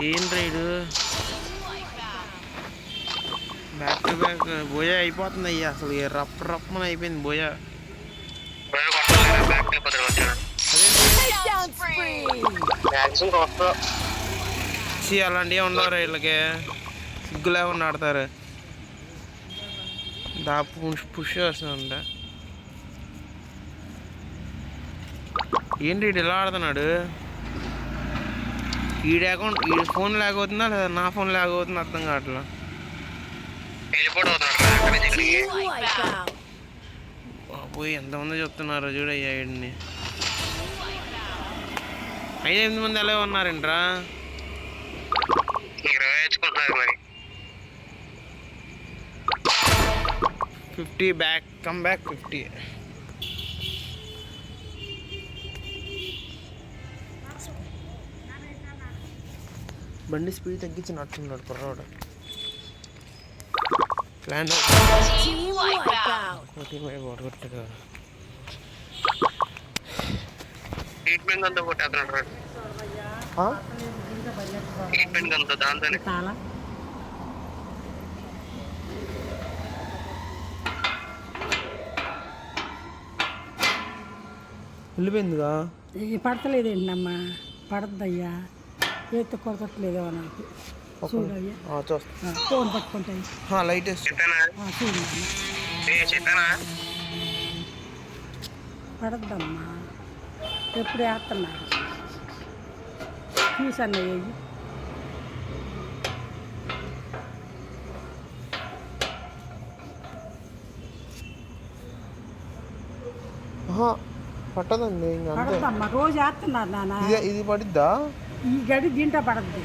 ఏం ride back to back buoy అయిపోతుంది అయ్యా అసలు రప్పని అయిపోయింది బోయా. అలాంటివి ఉండవు వీళ్ళకి సిగ్గు లేకుండా ఆడతారు. దా పుష్ వస్తుందంట. ఏంటి ఇలా ఆడుతున్నాడు? ఈడి అకౌంట్ ఈ ఫోన్ లాగ్ అవుతుందా లేదా నా ఫోన్ లాగ్ అవుతుందా అర్థం కావట్లా. బాబోయ్ ఎంతమంది చెప్తున్నారు చూడయ్యా వీడిని. 5-8 మంది ఎలా ఉన్నారంట్రా? 50 బ్యాక్ కమ్ బ్యాక్ 50. బండి స్పీడ్ తగ్గించినట్టున్నాడు కుర్రాడు. ప్లాన్ ట్రీట్మెంట్ అంతా కొట్టేస్తున్నాడు. ట్రీట్మెంట్ అంతా దాంతోనే వెళ్ళిపోయిందిగా. పడతలేదేంటమ్మా? పడద్దయ్యా, ఏతో కొరకట్లేదేమో నాకు. చూడయ్యా ఫోన్ పట్టుకుంటాయి లైట్ పడద్దమ్మా. ఎప్పుడు వేస్తున్నారు తీసన్నయ్యి. పట్టదండి పడద్దమ్మా, రోజు వేస్తున్నారు నాన్న. ఇది పడిద్దా? ఈ గడి దీంట్లో పడద్ది.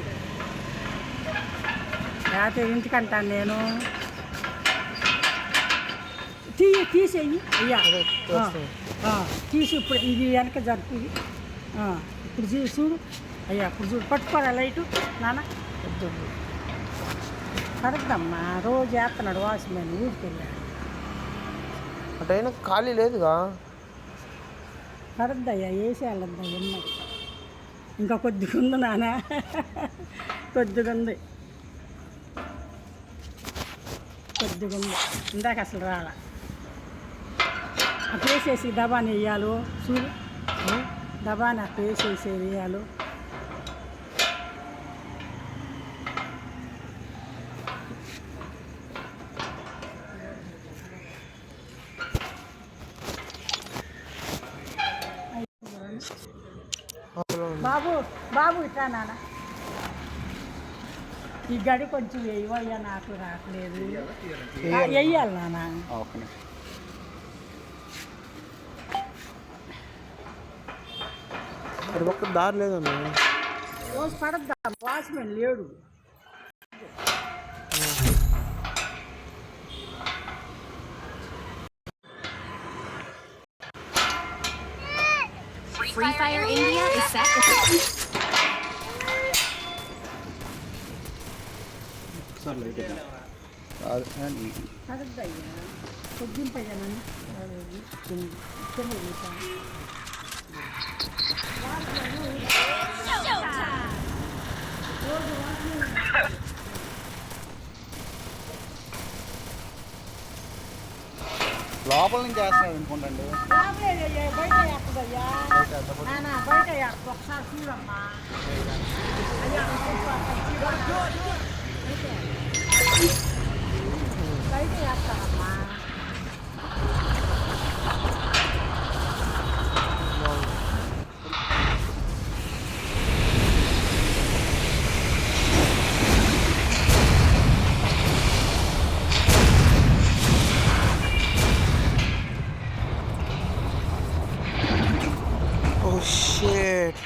లేకపోతే ఇంటికంటాను నేను. తీసేయి అయ్యా, తీసి ఇప్పుడు ఇది వెనక జరుపు. ఇప్పుడు చూడు అయ్యా, ఇప్పుడు చూడు పట్టుకోరా లైటు నాన్న. పడద్దమ్మా, రోజు వేస్తున్నాడు వాచ్మెన్ ఊరికి వెళ్ళాడు. అటైనా ఖాళీ లేదుగా. పడద్దయ్యా, వేసేయాలద్దయ్యా. ఉన్నాయి ఇంకా కొద్దిగా ఉంది నాన్న, కొద్దిగా ఉంది. ఇందాక అసలు రాలా. అట్లా వేసేసి దబాని వేయాలి. చూడు దబాని అట్లా వేసేసి వేయాలి. బాబు ఇట్లా నాన్న, ఈ గడి కొంచెం వేయవయ్యా, నాకు రావట్లేదు. వేయాలి నాన్న. ఒక్క దారి లేదమ్మా. రోజు పడద్దా, వాచ్మెన్ లేడు. Free Fire India is set to పడద్దయ్యా, కొద్దింపయ్యానని లోపల నుంచి వేస్తున్నాడు అనుకుంటండి. బయట వేస్తుందయ్యా, బయట ఒకసారి చూడమ్మా. బయట వేస్తానమ్మా. Oh shit.